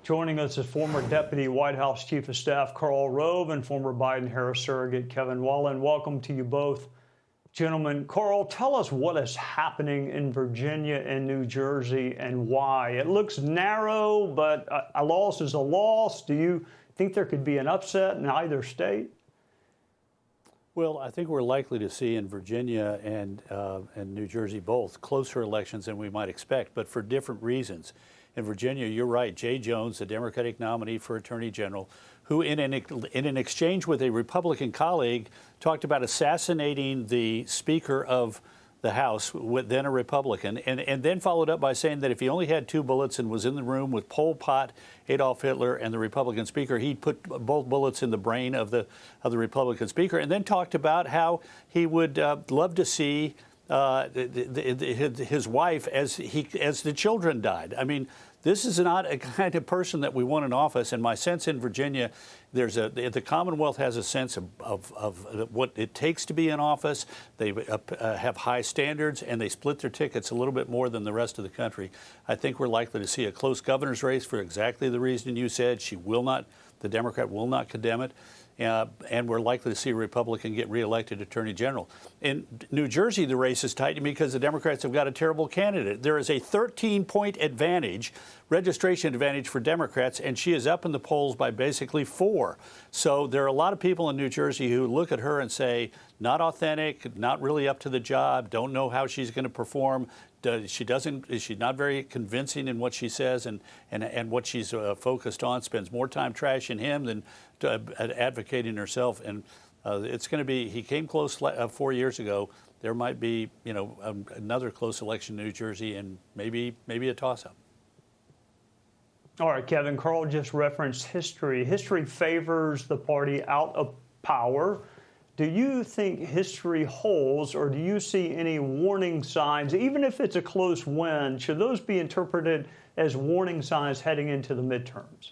Joining us is former Deputy White House Chief of Staff Karl Rove and former Biden-Harris surrogate Kevin Wallen. Welcome to you both. Gentlemen, Karl, tell us what is happening in Virginia and New Jersey and why. It looks narrow, but a loss is a loss. Do you think there could be an upset in either state? Well, I think we're likely to see in Virginia and New Jersey both closer elections than we might expect, but for different reasons. In Virginia, you're right, Jay Jones, the Democratic nominee for Attorney General, who in an exchange with a Republican colleague talked about assassinating the Speaker of the House, then a Republican, and then followed up by saying that if he only had 2 bullets and was in the room with Pol Pot, Adolf Hitler, and the Republican Speaker, he'd put both bullets in the brain of the Republican Speaker, and then talked about how he would love to see his wife as the children died. I mean, this is not a kind of person that we want in office. And my sense in Virginia, the Commonwealth has a sense of what it takes to be in office. They have high standards, and they split their tickets a little bit more than the rest of the country. I think we're likely to see a close governor's race for exactly the reason you said. The Democrat will not condemn it. And we're likely to see a Republican get reelected Attorney General. In New Jersey, the race is tight because the Democrats have got a terrible candidate. There is a 13-point advantage, registration advantage for Democrats, and she is up in the polls by basically 4. So there are a lot of people in New Jersey who look at her and say, not authentic, not really up to the job, don't know how she's going to perform. She's not very convincing in what she says and what she's focused on, spends more time trashing him than advocating herself. And it's going to be, he came close 4 years ago. There might be, another close election in New Jersey and maybe a toss-up. All right, Kevin, Karl just referenced history. History favors the party out of power. Do you think history holds, or do you see any warning signs, even if it's a close win? Should those be interpreted as warning signs heading into the midterms?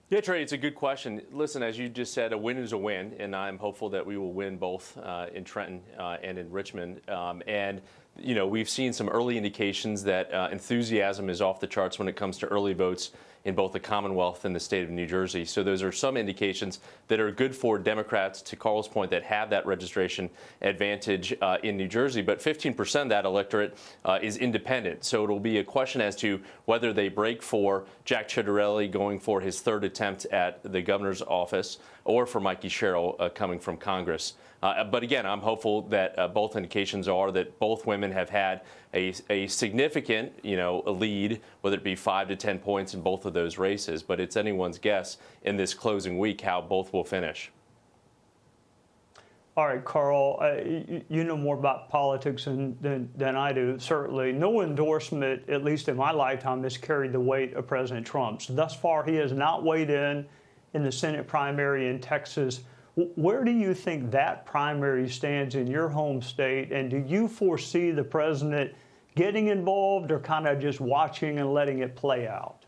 Yeah, Trey, it's a good question. Listen, as you just said, a win is a win, and I'm hopeful that we will win both in Trenton and in Richmond. And we've seen some early indications that enthusiasm is off the charts when it comes to early votes in both the Commonwealth and the state of New Jersey. So those are some indications that are good for Democrats, to Karl's point, that have that registration advantage in New Jersey. But 15% of that electorate is independent. So it'll be a question as to whether they break for Jack Ciattarelli going for his 3rd attempt at the governor's office, or for Mikey Sherrill coming from Congress. But again, I'm hopeful that both indications are that both women have had a significant, a lead, whether it be 5 to 10 points in both of those races. But it's anyone's guess in this closing week how both will finish. All right, Karl, you know more about politics than I do, certainly. No endorsement, at least in my lifetime, has carried the weight of President Trump's. Thus far, he has not weighed in the Senate primary in Texas. Where do you think that primary stands in your home state? And do you foresee the president getting involved, or kind of just watching and letting it play out?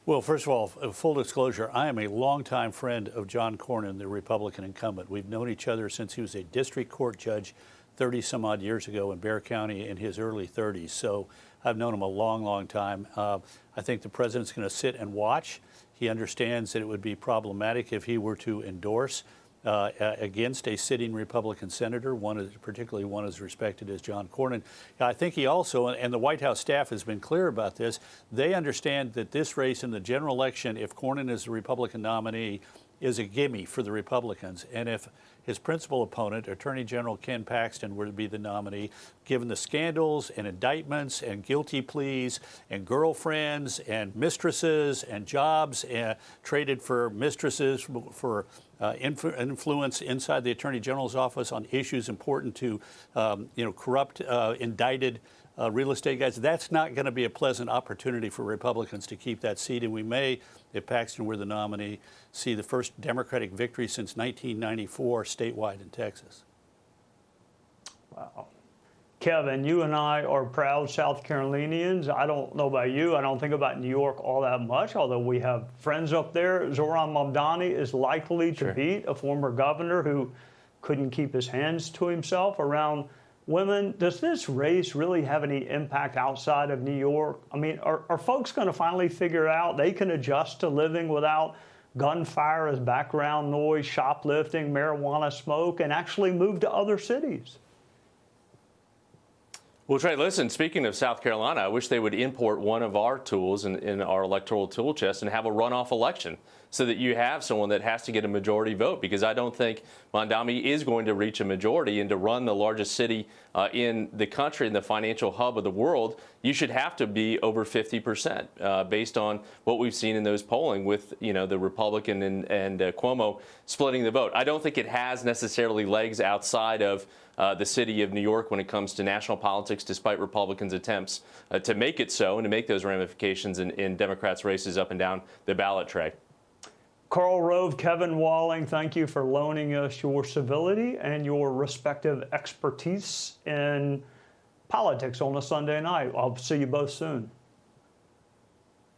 Well, first of all, full disclosure, I am a longtime friend of John Cornyn, the Republican incumbent. We've known each other since he was a district court judge 30-some-odd years ago in Bexar County in his early 30s. So I've known him a long, long time. I think the president's going to sit and watch. He understands that it would be problematic if he were to endorse against a sitting Republican senator, particularly one as respected as John Cornyn. I think he also, and the White House staff has been clear about this, they understand that this race in the general election, if Cornyn is the Republican nominee, is a gimme for the Republicans. And if his principal opponent, Attorney General Ken Paxton, were to be the nominee, given the scandals and indictments and guilty pleas and girlfriends and mistresses and jobs traded for mistresses for influence inside the Attorney General's office on issues important to, corrupt, indicted real estate guys, that's not going to be a pleasant opportunity for Republicans to keep that seat. And we may, if Paxton were the nominee, see the first Democratic victory since 1994 statewide in Texas. Wow. Kevin, you and I are proud South Carolinians. I don't know about you. I don't think about New York all that much, although we have friends up there. Zohran Mamdani is likely to beat a former governor who couldn't keep his hands to himself around women, does this race really have any impact outside of New York? I mean, are folks going to finally figure out they can adjust to living without gunfire as background noise, shoplifting, marijuana smoke, and actually move to other cities? Well, Trey, listen, speaking of South Carolina, I wish they would import one of our tools in our electoral tool chest and have a runoff election so that you have someone that has to get a majority vote, because I don't think Mondami is going to reach a majority. And to run the largest city in the country and the financial hub of the world, you should have to be over 50% based on what we've seen in those polling with, the Republican and Cuomo splitting the vote. I don't think it has necessarily legs outside of the city of New York when it comes to national politics, despite Republicans' attempts to make it so and to make those ramifications in Democrats' races up and down the ballot tray. Karl Rove, Kevin Walling, thank you for loaning us your civility and your respective expertise in politics on a Sunday night. I'll see you both soon.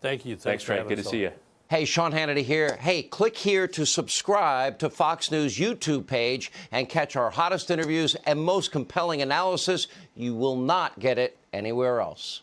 Thank you. Thanks, Trey. Good to see you. Hey, Sean Hannity here. Hey, click here to subscribe to Fox News YouTube page and catch our hottest interviews and most compelling analysis. You will not get it anywhere else.